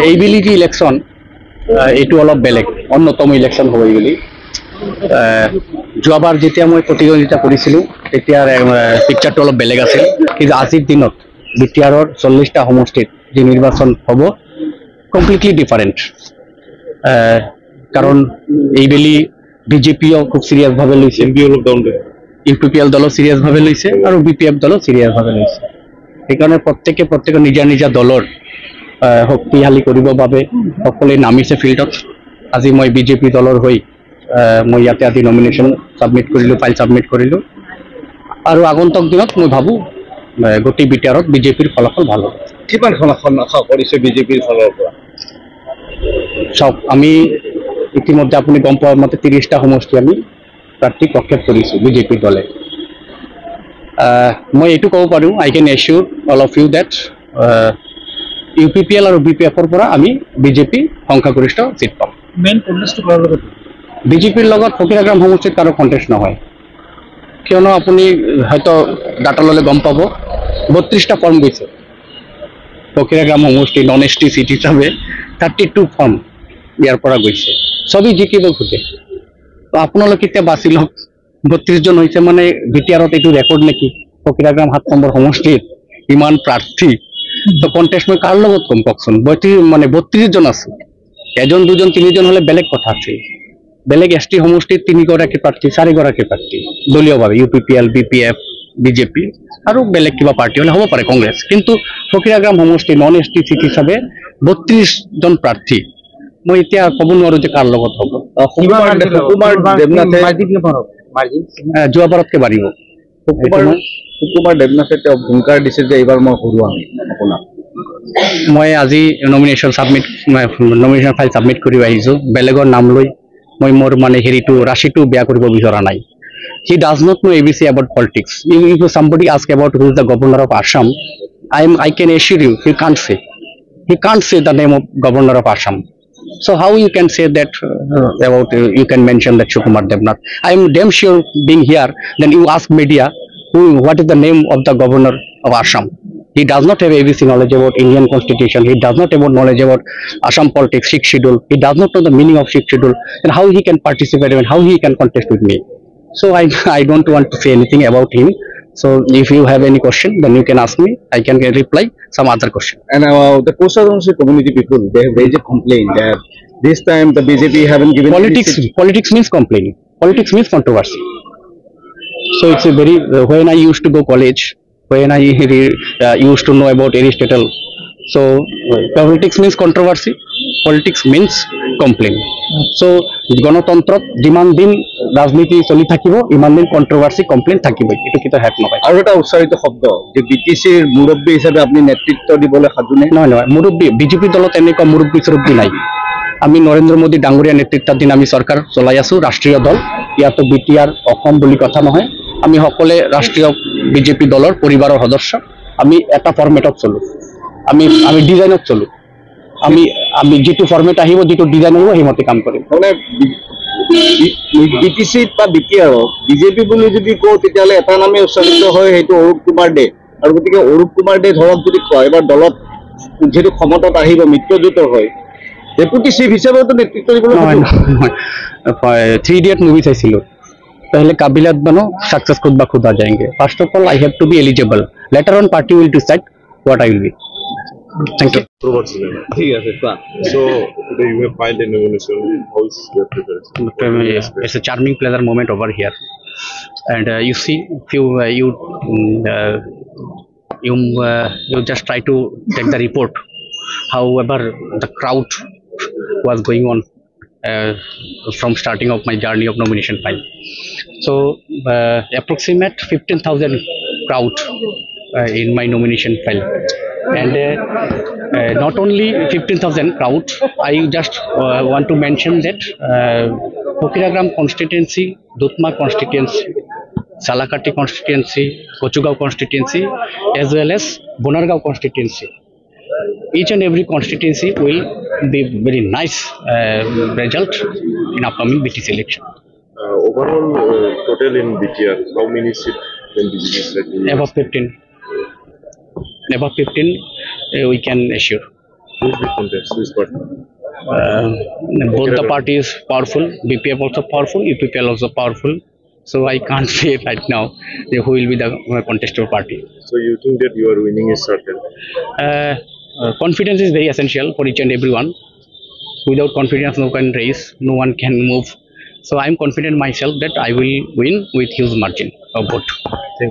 এইবেলি যে ইলেকশ্যন এইটো অলপ বেলেগ অন্যতম ইলেকশ্যন হ'ব এইবেলি যোৱাবাৰ যেতিয়া মই প্ৰতিদ্বন্দ্বিতা কৰিছিলোঁ তেতিয়াৰ পিকচাৰটো অলপ বেলেগ আছিল কিন্তু আজিৰ দিনত বিটিআৰৰ 40টা সমষ্টিত যি নিৰ্বাচন হ'ব কমপ্লিটলি ডিফাৰেণ্ট কাৰণ এইবেলি বিজেপিও খুব চিৰিয়াছভাৱে লৈছে ইউপিপিএল দলো চিৰিয়াছভাৱে লৈছে আৰু বিপিএফ দলো চিৰিয়াছভাৱে লৈছে সেইকাৰণে প্ৰত্যেকে নিজা নিজা দলৰ শক্তিশালী কৰিবৰ বাবে সকলোৱে নামিছে ফিল্ডত আজি মই বিজেপি দলৰ হৈ মই ইয়াতে আজি নমিনেশ্যন ছাবমিট কৰিলোঁ ফাইল ছাবমিট কৰিলোঁ আৰু আগন্তুক দিনত মই ভাবোঁ গোটেই বিটিআৰত বিজেপিৰ ফলাফল ভাল হ'ব কিমান ফলাফল আশা কৰিছে বিজেপিৰ ফালৰ পৰা চাওক আমি ইতিমধ্যে আপুনি গম পোৱাৰ মতে 30টা সমষ্টি আমি প্ৰাৰ্থী প্ৰক্ষেপ কৰিছোঁ বিজেপি দলে মই এইটো ক'ব পাৰোঁ I can assure all of you that UPPL আৰু বিপিএফৰ পৰা আমি বিজেপি সংখ্যাগৰিষ্ঠ জিত পাম মেইন কণ্টেষ্টটো কৰাৰ লগত বিজেপিৰ লগত ফকীৰাগ্ৰাম সমষ্টিত কাৰো কণ্টেষ্ট নহয় কিয়নো আপুনি হয়তো ডাটা ল'লে গম পাব 32টা ফৰ্ম গৈছে ফকীৰাগ্ৰাম সমষ্টি নন এছ টি চিট হিচাপে 32 ফৰ্ম ইয়াৰ পৰা গৈছে চবেই জিকিব খোজে তো আপোনালোকে এতিয়া বাছি লওক 32 জন হৈছে মানে বিটিআৰত এইটো ৰেকৰ্ড নেকি ফকীৰাগ্ৰাম 7 নম্বৰ সমষ্টিত ইমান প্ৰাৰ্থী তো কণ্টেষ্ট মই কাৰ লগত কম কওকচোন 32 জন আছে এজন দুজন তিনিজন হ'লে বেলেগ কথা আছিল বেলেগ এছ টি সমষ্টিত 3 গৰাকী প্ৰাৰ্থী 4 গৰাকী প্ৰাৰ্থী দলীয়ভাৱে ইউপিপিএল বিপিএফ বিজেপি আৰু বেলেগ কিবা পাৰ্টি হ'লে হ'ব পাৰে কংগ্ৰেছ কিন্তু ফকীৰাগ্ৰাম সমষ্টি নন এছ টি চিট হিচাপে 32 জন প্ৰাৰ্থী মই এতিয়া ক'ব নোৱাৰোঁ যে কাৰ লগত হ'ব যোৱাবাৰতকৈ বাঢ়িব সুকুমাৰ দেৱনাথে তেওঁ ভূমিকাৰ দিছে যে এইবাৰ মই হৰুৱাম আপোনাক মই আজি নমিনেশ্যন ফাইল ছাবমিট কৰি আহিছোঁ বেলেগৰ নাম লৈ মই মোৰ হেৰিটো ৰাশিটো বেয়া কৰিব বিচৰা নাই he does not know ABC about politics if somebody ask about who is the governor of Assam I can assure you he can't say the name of governor of Assam so how you can say that about you can mention that Sukumar Devnath I am damn sure being here then you ask media what is the name of the governor of Assam he does not have ABC knowledge about Indian constitution he does not have knowledge about Assam politics 6th schedule he does not know the meaning of 6th schedule and how he can participate and how he can contest with me so I don't want to say anything about him so if you have any question then you can ask me I can reply some other question and the Kosaramsi community people they have raised a complaint that this time the BJP haven't given politics means complaining politics means controversy so it's a very when I used to go college when I used to know about Aristotle so politics means controversy politics means complaint so গণতন্ত্ৰত যিমান দিন ৰাজনীতি চলি থাকিব ইমান দিন কন্ট্ৰভাৰ্সি complain থাকিব এটো কিটা হ্যাক নহয় আৰু এটা উচ্চাৰিত শব্দ যে বিটিসিৰ মুৰব্বী হিচাপে আপনি নেতৃত্ব দিবলৈ সাজুনে নহয় মুৰব্বী বিজেপি দলত এনেকুৱা মুৰব্বী নাই আমি নৰেন্দ্ৰ মোদী ডাঙৰীয়া নেতৃত্বাধীন আমি চৰকাৰ চলাই আছো ৰাষ্ট্ৰীয় দল ইয়াতো বিটিআৰ অসম বুলি কথা নহয় আমি সকলে ৰাষ্ট্ৰীয় বিজেপি দলৰ পৰিবাৰৰ সদস্য আমি এটা ফৰ্মেটত চলো আমি ডিজাইনত চলো আমি যেটো ফৰ্মেট আহিব যেটো ডিজাইন হ'ব হেমতে কাম কৰিম মানে বিটিসি বা বিটিআৰ বিজেপি বুলি যদি কও তেতিয়ালে এটা নামে উচ্চাৰিত হয় হেতু অৰুপ কুমাৰ দে আৰু গতিকে অৰুপ কুমাৰ দে ধৰক যদি কয় এবাৰ দলত যেটো ক্ষমতাত আহিব মিত্ৰজোঁটৰ হয় ডেপুটি চিফ হিচাপে তো নেতৃত্ব দিবলৈ নহয় 3 ইডিয়ট মুভি চাইছিলো पहले काबिलियत बनो सक्सेस खुद ब खुद आ जाएंगे first of all I have to be eligible later on party will decide what I will be thank you ठीक है so today you have filed a nomination how is your preparation it's a charming pleasure moment over here and you see few you just try to take the report however the crowd was going on from starting of my journey of nomination file so approximate 15,000 crowd in my nomination file and not only 15,000 crowd I just want to mention that Fokiragram constituency Dutma constituency Salakati constituency Kochugao constituency as well as Bonargao constituency each and every constituency will be very nice result in upcoming BTC election. Overall total in BTR, how many seats can BJP select? Above 15 we can assure. Who is the contest? Who is partner? Both the parties powerful. BPF also powerful. UPPL also powerful. So I can't say right now who will be the contested party. So you think that you are winning is certain? Confidence is very essential for each and everyone. Without confidence, no one can race, no one can move. So I am confident myself that I will win with huge margin of vote.